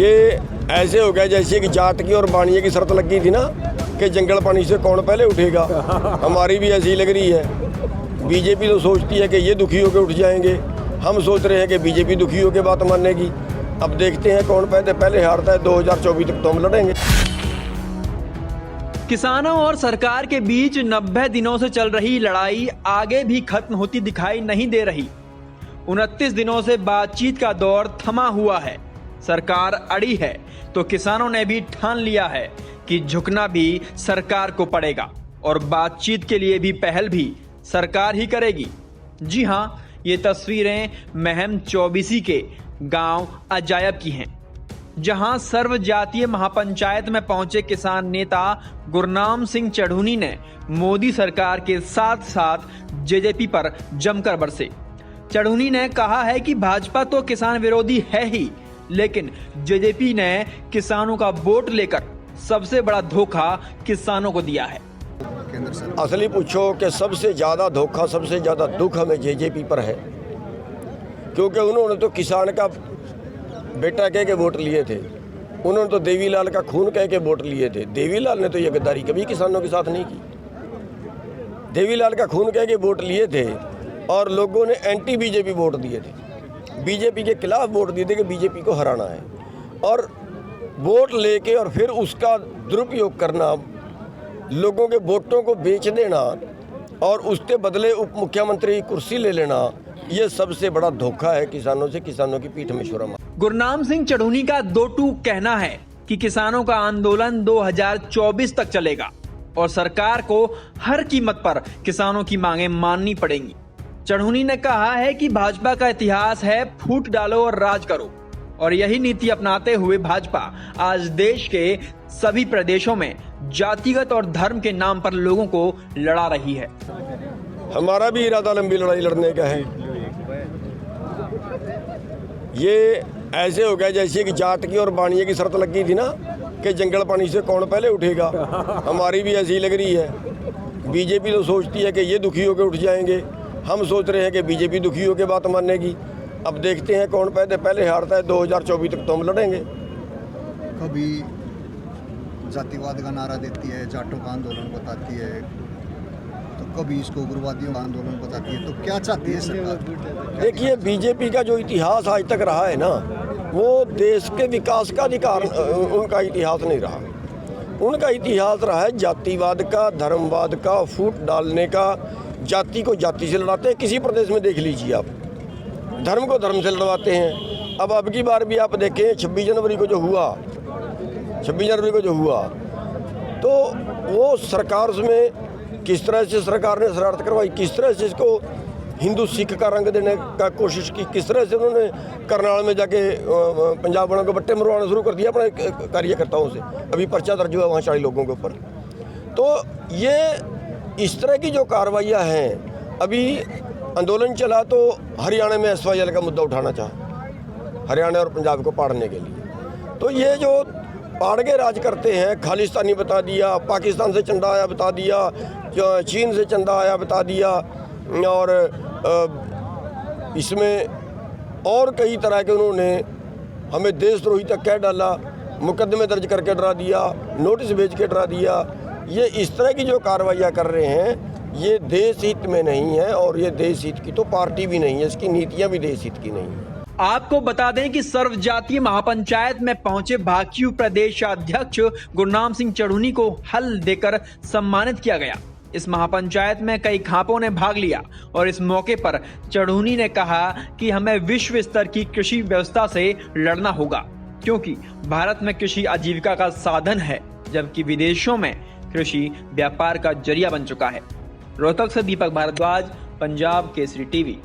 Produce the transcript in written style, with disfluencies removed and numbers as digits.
ये ऐसे हो गया जैसे कि जाट की और बानिए की शर्त लगी थी ना कि जंगल पानी से कौन पहले उठेगा। हमारी भी ऐसी लग रही है। बीजेपी तो सोचती है कि ये दुखी होकर उठ जाएंगे, हम सोच रहे हैं कि बीजेपी दुखी होकर बात मानेगी। अब देखते हैं कौन पहले हारता है। 2024 तक तो हम लड़ेंगे। किसानों और सरकार के बीच 90 दिनों से चल रही लड़ाई आगे भी खत्म होती दिखाई नहीं दे रही। 29 दिनों से बातचीत का दौर थमा हुआ है। सरकार अड़ी है तो किसानों ने भी ठान लिया है कि झुकना भी सरकार को पड़ेगा और बातचीत के लिए भी पहल भी सरकार ही करेगी। जी हां, ये तस्वीरें महम चौबीसी के गांव अजायब की हैं, जहां सर्व जातीय महापंचायत में पहुंचे किसान नेता गुरनाम सिंह चढ़ूनी ने मोदी सरकार के साथ साथ जेजेपी पर जमकर बरसे। चढ़ूनी ने कहा है कि भाजपा तो किसान विरोधी है ही, लेकिन जेजेपी ने किसानों का वोट लेकर सबसे बड़ा धोखा किसानों को दिया है। असली पूछो कि सबसे ज़्यादा धोखा, सबसे ज़्यादा दुख हमें जेजेपी पर है, क्योंकि उन्होंने तो किसान का बेटा कह के वोट लिए थे। उन्होंने तो देवीलाल का खून कह के वोट लिए थे। देवीलाल ने तो ये गद्दारी कभी किसानों के साथ नहीं की। देवीलाल का खून कह के वोट लिए थे और लोगों ने एंटी बीजेपी वोट दिए थे, बीजेपी के खिलाफ वोट दिए थे कि बीजेपी को हराना है। और वोट लेके और फिर उसका दुरुपयोग करना, लोगों के वोटों को बेच देना और उसके बदले उप मुख्यमंत्री की कुर्सी ले लेना, ये सबसे बड़ा धोखा है किसानों से। किसानों की पीठ में छुरा मारा। गुरनाम सिंह चढ़ूनी का दो टूक कहना है कि किसानों का आंदोलन 2024 तक चलेगा और सरकार को हर कीमत पर किसानों की मांगें माननी पड़ेंगी। चढ़ूनी ने कहा है कि भाजपा का इतिहास है फूट डालो और राज करो, और यही नीति अपनाते हुए भाजपा आज देश के सभी प्रदेशों में जातिगत और धर्म के नाम पर लोगों को लड़ा रही है। हमारा भी इरादा लंबी लड़ाई लड़ने का है। ये ऐसे हो गया जैसे कि जाट की और बानिए की शर्त लगी थी ना कि जंगल पानी से कौन पहले उठेगा। हमारी भी ऐसी लग रही है। बीजेपी तो सोचती है कि ये दुखी होकर उठ जाएंगे, हम सोच रहे हैं कि बीजेपी दुखी होकर बात मानेगी। अब देखते हैं कौन पहले हारता है। 2024 तक तो हम लड़ेंगे। कभी जातिवाद का नारा देती है, जाटों का आंदोलन बताती है, तो कभी इसको उग्रवादियों का आंदोलन बताती है। तो क्या चाहती है सरकार? देखिए, बीजेपी का जो इतिहास आज तक रहा है ना, वो देश के विकास का अधिकार उनका इतिहास नहीं रहा। उनका इतिहास रहा है जातिवाद का, धर्मवाद का, फूट डालने का। जाति को जाति से लड़ाते हैं। किसी प्रदेश में देख लीजिए आप, धर्म को धर्म से लड़वाते हैं। अब की बार भी आप देखें 26 जनवरी को जो हुआ, 26 जनवरी को जो हुआ, तो वो सरकार उसमें किस तरह से सरकार ने शरारत करवाई, किस तरह से इसको हिंदू सिख का रंग देने का कोशिश की, किस तरह से उन्होंने करनाल में जाके पंजाब वालों को बट्टे मरवाना शुरू कर दिया अपने कार्यकर्ताओं से। अभी पर्चा दर्ज हुआ वहाँ 40 लोगों के ऊपर। तो ये इस तरह की जो कार्रवाइयाँ हैं, अभी आंदोलन चला तो हरियाणा में SYL का मुद्दा उठाना चाहा, हरियाणा और पंजाब को पाड़ने के लिए। तो ये जो पाड़ के राज करते हैं, खालिस्तानी बता दिया, पाकिस्तान से चंदा आया बता दिया, चीन से चंदा आया बता दिया, और इसमें और कई तरह के उन्होंने हमें देशद्रोही तक कह डाला, मुकदमे दर्ज करके डरा दिया, नोटिस भेज के डरा दिया। ये इस तरह की जो कार्रवाइयाँ कर रहे हैं, ये देश हित में नहीं है और ये देश हित की तो पार्टी भी नहीं है, इसकी नीतियाँ भी देश हित की नहीं है। आपको बता दें कि सर्व जातीय महापंचायत में पहुंचे भाजपा प्रदेश अध्यक्ष गुरनाम सिंह चढ़ूनी को हल देकर सम्मानित किया गया। इस महापंचायत में कई खापों ने भाग लिया और इस मौके पर चढ़ूनी ने कहा कि हमें विश्व स्तर की कृषि व्यवस्था से लड़ना होगा, क्योंकि भारत में कृषि आजीविका का साधन है, जबकि विदेशों में कृषि व्यापार का जरिया बन चुका है। रोहतक से दीपक भारद्वाज, पंजाब केसरी टीवी।